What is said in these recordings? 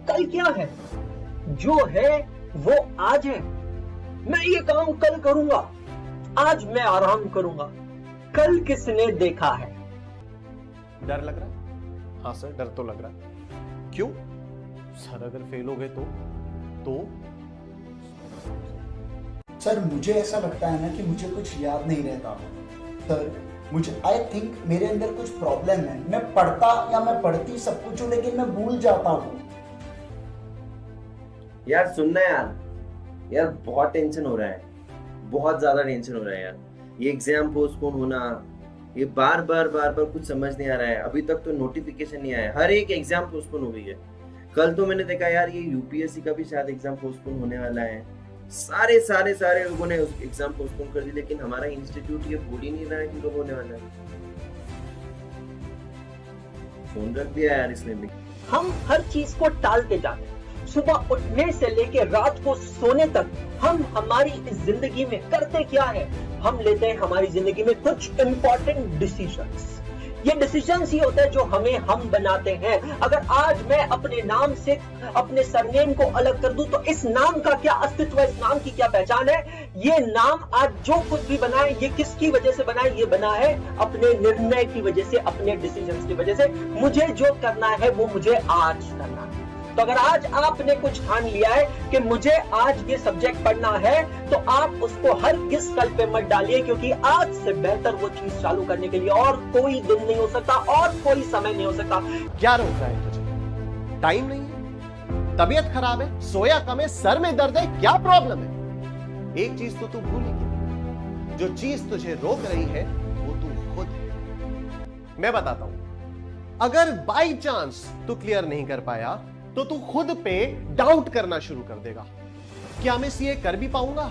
कल क्या है? जो है वो आज है। मैं ये काम कल करूंगा, आज मैं आराम करूंगा। कल किसने देखा है? डर लग रहा है? हाँ सर, डर तो लग रहा है। क्यों? सर अगर फेल हो गए तो सर मुझे ऐसा लगता है ना कि मुझे कुछ याद नहीं रहता। सर मुझे आई थिंक मेरे अंदर कुछ प्रॉब्लम है। मैं पढ़ता या मैं पढ़ती सब कुछ हूँ, लेकिन मैं भूल जाता हूँ। यार सुनना यार बहुत टेंशन हो रहा है, बहुत ज्यादा टेंशन हो रहा है यार। ये एग्जाम पोस्टपोन होना, ये बार बार कुछ समझ नहीं आ रहा है। अभी तक तो नोटिफिकेशन नहीं आया, हर एक एग्जाम पोस्टपोन हो गई है। कल तो मैंने देखा यार, ये यूपीएससी का भी शायद एग्जाम पोस्टपोन होने वाला है। सारे लोगों ने एग्जाम पोस्टपोन कर दी, लेकिन हमारा इंस्टीट्यूट ये बोल ही नहीं रहा है कि कब होने वाला है। फोन रख दिया यार इसने भी। हम हर चीज को टालते जाते हैं। सुबह उठने से लेकर रात को सोने तक हम हमारी इस जिंदगी में करते क्या है? हम लेते हैं हमारी जिंदगी में कुछ इंपॉर्टेंट डिसीजंस। ये डिसीजंस ही होते हैं जो हम बनाते हैं। अगर आज मैं अपने नाम से अपने सरनेम को अलग कर दूं तो इस नाम का क्या अस्तित्व है, इस नाम की क्या पहचान है? ये नाम आज जो कुछ भी बना है, ये किसकी वजह से बना है? ये बना है अपने निर्णय की वजह से, अपने डिसीजंस की वजह से। मुझे जो करना है वो मुझे आज करना है। तो अगर आज आपने कुछ ठान लिया है कि मुझे आज ये सब्जेक्ट पढ़ना है, तो आप उसको हर किस कल पे मत डालिए, क्योंकि आज से बेहतर वो चीज चालू करने के लिए और कोई दिन नहीं हो सकता और कोई समय नहीं हो सकता। क्या रोक रहा है तुझे? टाइम नहीं है, तबीयत खराब है, सोया कम है, सर में दर्द है, क्या प्रॉब्लम है? एक चीज तो तू भूल ही गया, जो चीज तुझे रोक रही है वो तू खुद है। मैं बताता हूं, अगर बाई चांस तू क्लियर नहीं कर पाया तो तू खुद पे डाउट करना शुरू कर देगा। क्या मैं सीए कर भी पाऊंगा?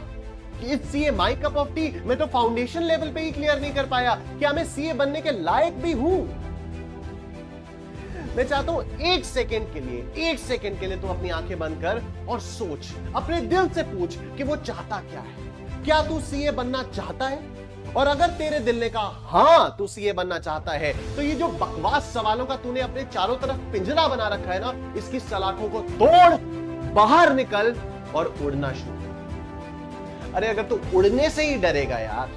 CA my cup of T? मैं तो फाउंडेशन लेवल पे ही क्लियर नहीं कर पाया, क्या मैं सीए बनने के लायक भी हूं? मैं चाहता हूं एक सेकंड के लिए तू अपनी आंखें बंद कर और सोच, अपने दिल से पूछ कि वो चाहता क्या है। क्या तू सीए बनना चाहता है? और अगर तेरे दिल ने कहा हां तू सीए बनना चाहता है, तो ये जो बकवास सवालों का तूने अपने चारों तरफ पिंजरा बना रखा है ना, इसकी सलाखों को तोड़, बाहर निकल और उड़ना शुरू कर। अरे अगर तू उड़ने से ही डरेगा यार,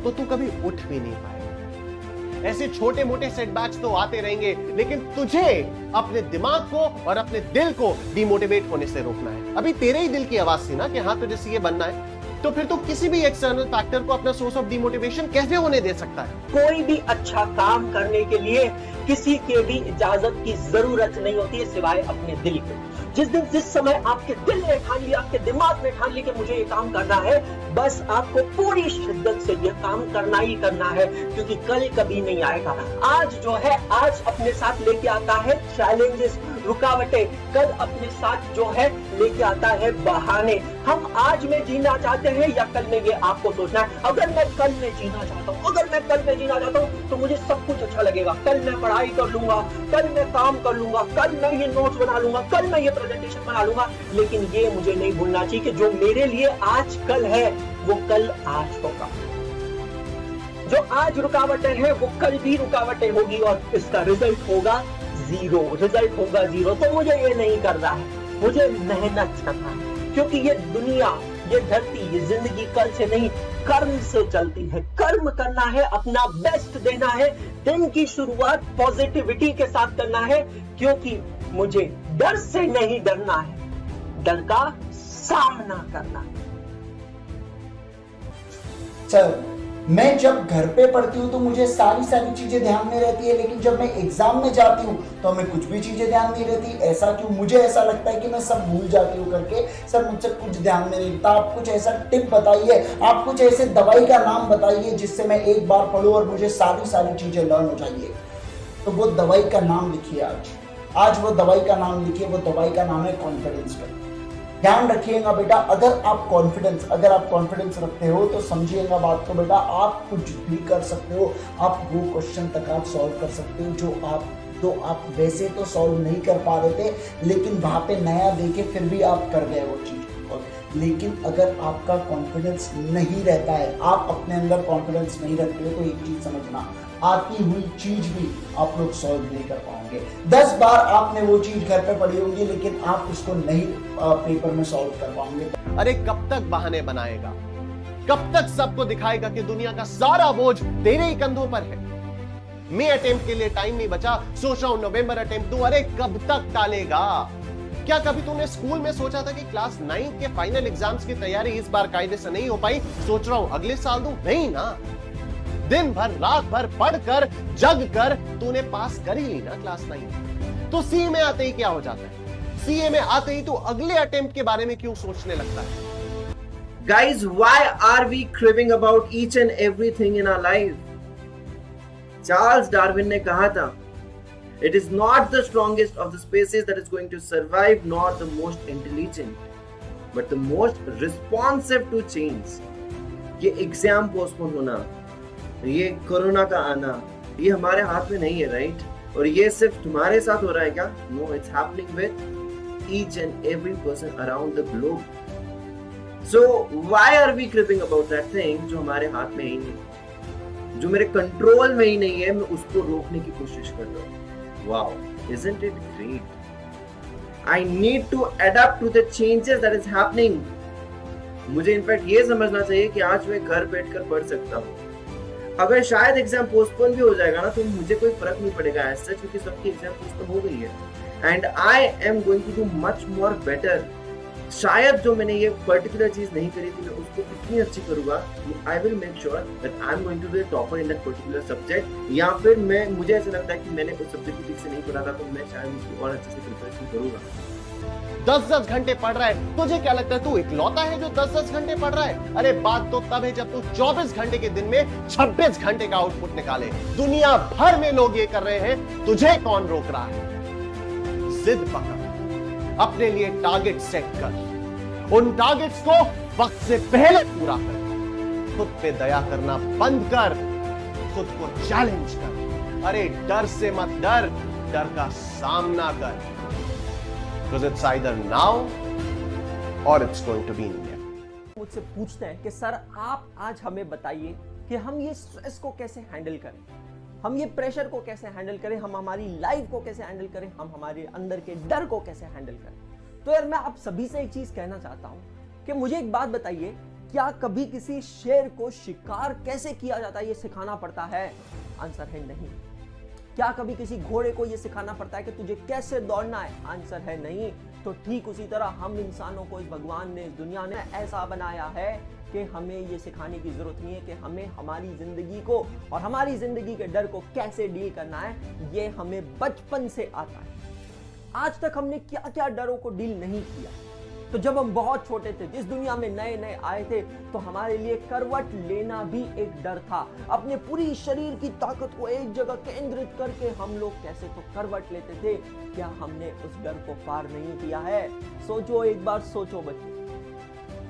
तो तू कभी उठ भी नहीं पाएगा। ऐसे छोटे मोटे सेटबैक्स तो आते रहेंगे, लेकिन तुझे अपने दिमाग को और अपने दिल को डिमोटिवेट होने से रोकना है। अभी तेरे ही दिल की आवाज थी ना कि हां तुझे सीए बनना है, तो फिर तो किसी भी एक्सटर्नल फैक्टर को अपना सोर्स ऑफ डिमोटिवेशन कैसे होने दे सकता है? कोई भी अच्छा काम करने के लिए किसी के भी इजाजत की जरूरत नहीं होती है सिवाय अपने दिल के। जिस समय आपके दिल ने ठान लिया, आपके दिमाग ने ठान लिया कि मुझे ये काम करना है, बस आपको पूरी शिद्दत से ये काम करना ही करना है, क्योंकि कल कभी नहीं आएगा। आज जो है, आज अपने साथ लेके आता है चैलेंजेस, रुकावटें। कल अपने साथ जो है लेके आता है बहाने। हम आज में जीना चाहते हैं या कल में, ये आपको सोचना है। अगर मैं कल में जीना चाहता हूँ, तो मुझे सब कुछ अच्छा लगेगा। कल मैं पढ़ाई कर लूंगा, कल मैं काम कर लूंगा, कल मैं ये नोट्स बना लूंगा, कल मैं ये प्रेजेंटेशन बना लूंगा। लेकिन ये मुझे नहीं भूलना चाहिए कि जो मेरे लिए आज कल है, वो कल आज होगा। जो आज रुकावटें हैं, वो कल भी रुकावटें होगी और इसका रिजल्ट होगा जीरो। तो मुझे ये नहीं करना है, मुझे मेहनत करना है, क्योंकि ये दुनिया, ये धरती, ये जिंदगी कल से नहीं, कर्म से चलती है। कर्म करना है, अपना बेस्ट देना है, दिन की शुरुआत पॉजिटिविटी के साथ करना है, क्योंकि मुझे डर से नहीं डरना है, डर का सामना करना है। सर मैं जब घर पे पढ़ती हूँ तो मुझे सारी चीजें ध्यान में रहती है, लेकिन जब मैं एग्जाम में जाती हूँ तो हमें कुछ भी चीजें ध्यान नहीं रहती। ऐसा क्यों? मुझे ऐसा लगता है कि मैं सब भूल जाती हूँ करके। सर मुझसे कुछ ध्यान में नहीं रहता। आप कुछ ऐसा टिप बताइए, आप कुछ ऐसे दवाई का नाम बताइए जिससे मैं एक बार पढ़ूँ और मुझे सारी चीजें लर्न हो जाइए। तो वो दवाई का नाम लिखिए, आज वो दवाई का नाम लिखिए। वो दवाई का नाम है कॉन्फिडेंस का। ध्यान रखिएगा बेटा, अगर आप कॉन्फिडेंस रखते हो तो समझिएगा बात को बेटा, आप कुछ भी कर सकते हो। आप वो क्वेश्चन तक आप सॉल्व कर सकते हो जो आप वैसे तो सॉल्व नहीं कर पा रहे थे, लेकिन वहां पे नया देखे फिर भी आप कर गए वो चीज। लेकिन अगर आपका कॉन्फिडेंस नहीं रहता है, आप अपने अंदर कॉन्फिडेंस नहीं रखते हो, तो एक चीज समझना, आती हुई चीज भी आप लोग सॉल्व नहीं कर पाओगे। होंगे। 10 बार आपने वो चीज घर पे पढ़ी होगी लेकिन आप उसको नहीं पेपर में सॉल्व कर पाओगे। अरे कब तक बहाने बनाएगा? कब तक सबको दिखाएगा कि दुनिया का सारा बोझ तेरे ही कंधों पर है? मई अटेम्प्ट के लिए टाइम नहीं बचा, सोच रहा हूं नवंबर अटेम्प्ट दूं। अरे कब तक टालेगा? क्या कभी तूने स्कूल में सोचा था कि क्लास 9 के फाइनल एग्जाम्स की तैयारी इस बार कायदे से नहीं हो पाई, सोच रहा हूं अगले साल दूं? नहीं ना। दिन भर रात भर पढ़कर जग कर तूने पास कर ही ली ना क्लास 9। तो सी में आते ही क्या हो जाता है? सीए में आते ही तू अगले अटेम्प्ट के बारे में क्यों सोचने लगता है? Guys, why are we cribbing about each and everything in our life? Charles Darwin ने कहा था, it is not the strongest of the species that is going to survive, nor the most intelligent, but the most responsive to change. ये exam postpone होना, ये corona का आना, ये हमारे हाथ में नहीं है, राइट? और ये सिर्फ तुम्हारे साथ हो रहा है क्या? No, it's happening with each and every person around the globe. So why are we cribbing about that thing जो हमारे हाथ में ही नहीं, जो मेरे कंट्रोल में ही नहीं है, मैं उसको रोकने की कोशिश कर रहा हूँ। Wow, isn't it great? I need to adapt to the changes that is happening. मुझे इनफैक्ट ये समझना चाहिए कि आज मैं घर बैठकर पढ़ सकता हूँ। अगर शायद एग्जाम पोस्टपोन भी हो जाएगा ना, तो मुझे कोई फर्क नहीं पड़ेगा ऐसा, क्योंकि सबकी एग्जाम पोस्टपोन हो गई है। And I am going to do much more better. शायद जो मैंने ये पर्टिकुलर चीज नहीं करी थी, मैं उसको इतनी अच्छी करूंगा, I will make sure that I am going to be topper in that particular subject. या फिर मुझे ऐसा लगता है कि मैंने उस सब्जेक्ट को ठीक से नहीं पढ़ा था, तो मैं शायद उसको और अच्छे से प्रिपरेशन करूंगा। 10-10 घंटे पढ़ रहा है, तुझे क्या लगता है तू इकलौता है जो 10-10 घंटे पढ़ रहा है? अरे बात तो तब है जब तू 24 घंटे के दिन में 26 घंटे का आउटपुट निकाले। दुनिया भर में लोग ये कर रहे हैं, तुझे कौन रोक रहा है? जिद पकड़, अपने लिए टारगेट सेट कर, उन टारगेट्स को वक्त से पहले पूरा कर, खुद पे दया करना बंद कर, खुद को चैलेंज कर। अरे डर से मत डर, डर का सामना कर, because it's either now or it's going to be near. मुझसे पूछते हैं कि सर आप आज हमें बताइए कि हम ये स्ट्रेस को कैसे हैंडल करें, हम ये प्रेशर को कैसे हैंडल करें, हम हमारी लाइफ को कैसे हैंडल करें, हम हमारे अंदर के डर को कैसे हैंडल करें। तो यार मैं आप सभी से एक चीज कहना चाहता हूं कि मुझे एक बात बताइए, क्या कभी किसी शेर को शिकार कैसे किया जाता है ये सिखाना पड़ता है? आंसर है नहीं। क्या कभी किसी घोड़े को ये सिखाना पड़ता है कि तुझे कैसे दौड़ना है? आंसर है नहीं। तो ठीक उसी तरह हम इंसानों को इस भगवान ने, इस दुनिया ने ऐसा बनाया है कि हमें ये सिखाने की जरूरत नहीं है कि हमें हमारी जिंदगी को और हमारी जिंदगी के डर को कैसे डील करना है। ये हमें बचपन से आता है। आज तक हमने क्या क्या डरों को डील नहीं किया। तो जब हम बहुत छोटे थे, जिस दुनिया में नए नए आए थे, तो हमारे लिए करवट लेना भी एक डर था। अपने पूरी शरीर की ताकत को एक जगह केंद्रित करके हम लोग कैसे तो करवट लेते थे। क्या हमने उस डर को पार नहीं किया है? सोचो, एक बार सोचो बच्चे,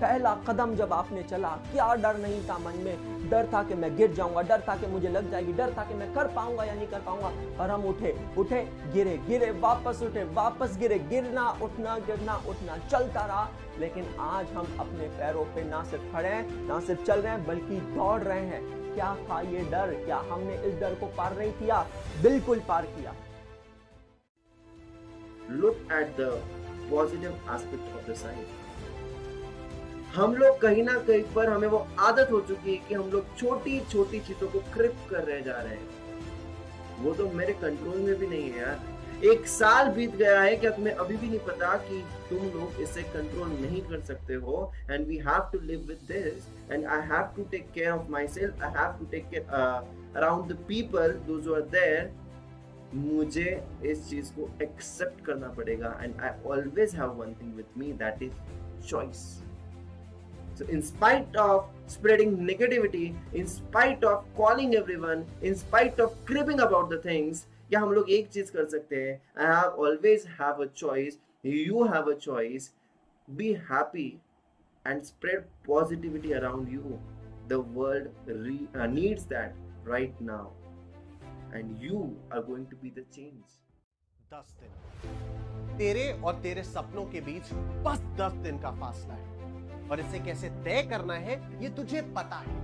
पहला कदम जब आपने चला, क्या डर नहीं था मन में? डर था कि मैं गिर जाऊंगा, डर था कि मुझे लग जाएगी, डर था कि मैं कर पाऊंगा या नहीं कर पाऊंगा। और हम उठे, गिरे, गिरे, वापस उठे, वापस गिरे, गिरना उठना, गिरना उठना चलता रहा। लेकिन आज हम अपने पैरों पे ना सिर्फ खड़े हैं, ना सिर्फ चल रहे हैं, बल्कि दौड़ रहे हैं। क्या था ये डर? क्या हमने इस डर को पार नहीं किया? बिल्कुल पार किया। Look at the positive aspect of the side. हम लोग कहीं ना कहीं पर हमें वो आदत हो चुकी है कि हम लोग छोटी छोटी चीजों को क्रिप कर रहे जा रहे हैं। वो तो मेरे कंट्रोल में भी नहीं है यार। 1 साल बीत गया है, क्या तुम्हें अभी भी नहीं पता कि तुम लोग इसे कंट्रोल नहीं कर सकते हो? And we have to live with this, and I have to take care of my self, I have to take care around the people those who are there. मुझे इस चीज को एक्सेप्ट करना पड़ेगा। And I always have one thing with me, that is choice. So in spite of spreading negativity, in spite of calling everyone, in spite of cribbing about the things, क्या हम लोग एक चीज कर सकते हैं? I have always have a choice. You have a choice. Be happy and spread positivity around you. The world needs that right now, and you are going to be the change. 10 दिन तेरे और तेरे सपनों के बीच बस 10 दिन का फासला है, और इसे कैसे तय करना है ये तुझे पता है।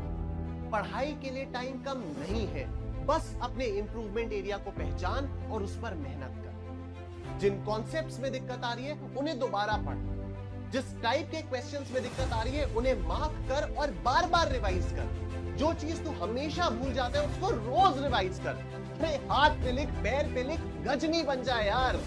पढ़ाई के लिए टाइम कम नहीं है, बस अपने इंप्रूवमेंट एरिया को पहचान और उस पर मेहनत कर। जिन कॉन्सेप्ट्स में दिक्कत आ रही है उन्हें दोबारा पढ़, जिस टाइप के क्वेश्चंस में दिक्कत आ रही है उन्हें मार्क कर और बार बार रिवाइज कर। जो चीज तू हमेशा भूल जाता है उसको रोज रिवाइज कर। अरे हाथ पे लिख, पैर पे लिख, गजनी बन जाए यार।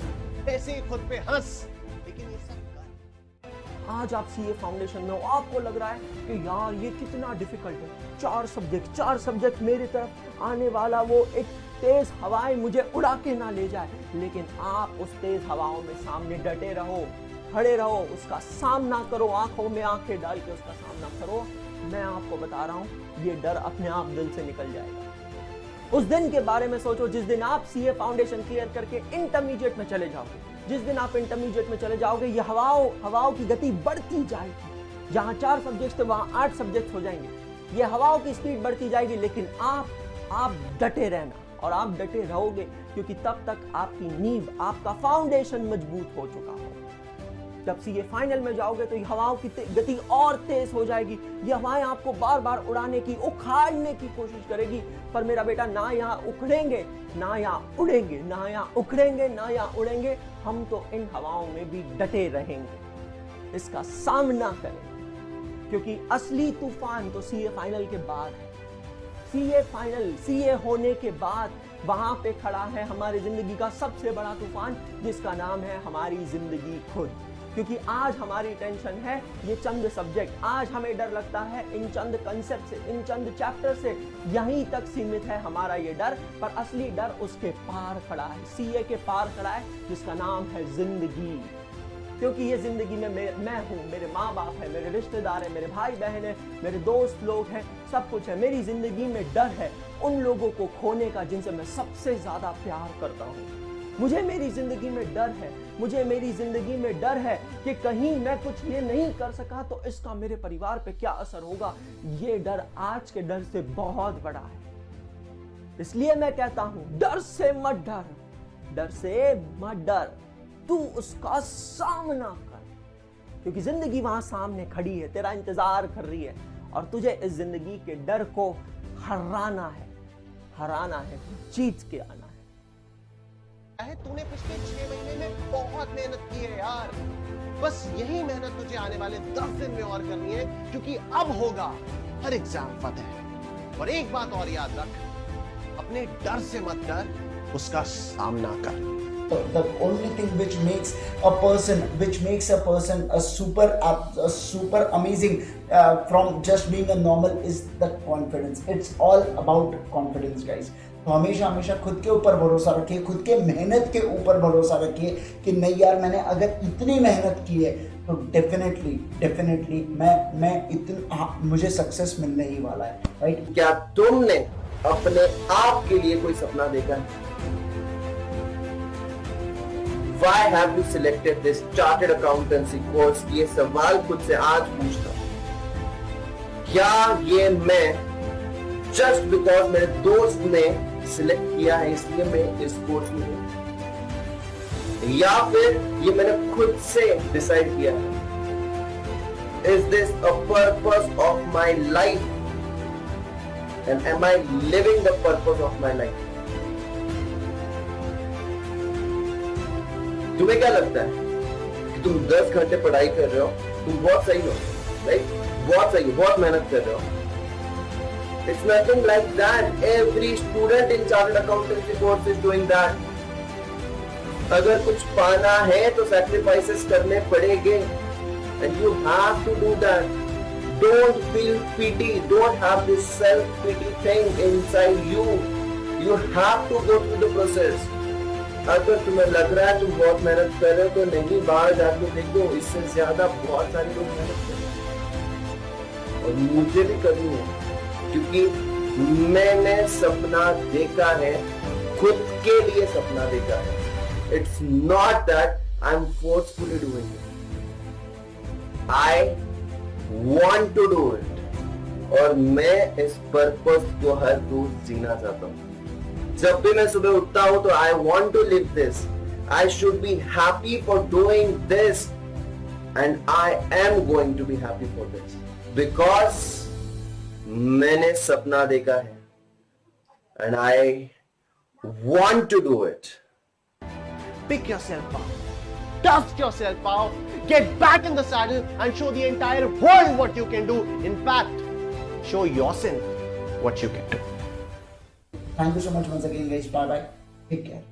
ऐसे ही खुद पे हंस, लेकिन ये सब कर। आज आप सीए फाउंडेशन में हो, आपको लग रहा है कि यार ये कितना डिफिकल्ट है, चार सब्जेक्ट मेरी तरफ आने वाला वो एक तेज हवाएं मुझे उड़ा के ना ले जाए। लेकिन आप उस तेज हवाओं में सामने डटे रहो, खड़े रहो, उसका सामना करो, आंखों में आंखें डाल के उसका सामना करो। मैं आपको बता रहा हूं, ये डर अपने आप दिल से निकल जाएगा। उस दिन के बारे में सोचो जिस दिन आप सीए फाउंडेशन क्लियर करके इंटरमीडिएट में चले जाओगे। जिस दिन आप इंटरमीडिएट में चले जाओगे, ये हवाओं की गति बढ़ती जाएगी। जहां 4 सब्जेक्ट थे वहां 8 सब्जेक्ट हो जाएंगे। ये हवाओं की स्पीड बढ़ती जाएगी, लेकिन आप डटे रहना, और आप डटे रहोगे क्योंकि तब तक आपकी नींव, आपका फाउंडेशन मजबूत हो चुका हो। जब सीए फाइनल में जाओगे तो ये हवाओं की गति और तेज हो जाएगी। ये हवाएं आपको बार बार उड़ाने की, उखाड़ने की कोशिश करेगी, पर मेरा बेटा ना यहाँ उखड़ेंगे ना यहाँ उड़ेंगे, ना यहाँ उखड़ेंगे ना यहाँ उड़ेंगे। हम तो इन हवाओं में भी डटे रहेंगे, इसका सामना करेंगे, क्योंकि असली तूफान तो सीए फाइनल के बाद है। सीए होने के बाद वहां पे खड़ा है हमारी जिंदगी का सबसे बड़ा तूफान, जिसका नाम है हमारी जिंदगी खुद। क्योंकि आज हमारी टेंशन है ये चंद सब्जेक्ट, आज हमें डर लगता है इन चंद कंसेप्ट से, इन चंद चैप्टर से, यहीं तक सीमित है हमारा ये डर। पर असली डर उसके पार खड़ा है, सीए के पार खड़ा है, जिसका नाम है जिंदगी। क्योंकि ये जिंदगी में मैं हूँ, मेरे माँ बाप है, मेरे रिश्तेदार है, मेरे भाई बहन है, मेरे दोस्त लोग हैं, सब कुछ है। मेरी जिंदगी में डर है उन लोगों को खोने का जिनसे मैं सबसे ज्यादा प्यार करता हूँ। मुझे मेरी जिंदगी में डर है, मुझे मेरी जिंदगी में डर है कि कहीं मैं कुछ ये नहीं कर सका तो इसका मेरे परिवार पे क्या असर होगा। ये डर आज के डर से बहुत बड़ा है। इसलिए मैं कहता हूं, डर से मत डर, डर से मत डर, तू उसका सामना कर, क्योंकि जिंदगी वहां सामने खड़ी है, तेरा इंतजार कर रही है, और तुझे इस जिंदगी के डर को हराना है, जीत के आना है। तूने पिछले 6 महीने में बहुत मेहनत की है यार, बस यही मेहनत तुझे आने वाले 10 दिन में और करनी है, क्योंकि अब होगा हर एग्जाम फतेह। और एक बात और याद रख, अपने डर से मत डर, उसका सामना कर। The only thing which makes a person a super amazing from just being a normal is the confidence. It's all about confidence, guys. तो हमेशा खुद के ऊपर भरोसा रखिए, खुद के मेहनत के ऊपर भरोसा रखिए कि नहीं यार, मैंने अगर इतनी मेहनत की है तो डेफिनेटली मुझे सक्सेस मिलने ही वाला है, राइट? क्या तुमने अपने आप के लिए कोई सपना देखा है? Why have you selected this chartered accountancy course? ये सवाल खुद से आज पूछता हूं। क्या ये मैं just because मेरे दोस्त ने सिलेक्ट किया है इसलिए मैं इस कोर्स में हूं, या फिर ये मैंने खुद से डिसाइड किया है? Is this a purpose of my life? And am I living the purpose of my life? तुम्हें क्या लगता है कि तुम 10 घंटे पढ़ाई कर रहे हो, तुम बहुत सही हो, राइट? बहुत सही हो, बहुत मेहनत कर रहे हो। It's nothing like that. Every student in chartered accountancy course is doing that. अगर कुछ पाना है तो sacrifices करने पड़ेंगे, and you have to do that. Don't feel pity. Don't have this self-pity thing inside you. You have to go through the process. अगर तुम्हें लग रहा है तुम बहुत मेहनत कर रहे हो तो नहीं, बाहर जाके देखो, इससे ज्यादा बहुत सारे लोग मेहनत कर रहे हैं, और मुझे भी करनी है, क्योंकि मैंने सपना देखा है, खुद के लिए सपना देखा है। It's not that I'm forcefully doing it. I want to do it. और मैं इस पर्पस को हर रोज जीना चाहता हूँ। जब भी मैं सुबह उठता हूं तो I want to live this. I should be happy for doing this, and I am going to be happy for this because मैंने सपना देखा है। and I want to do it. Pick yourself up. Dust yourself out. Get back in the saddle and show the entire world what you can do. In fact, show yourself what you can do. Thank you so much once again, guys. Bye bye. Take care.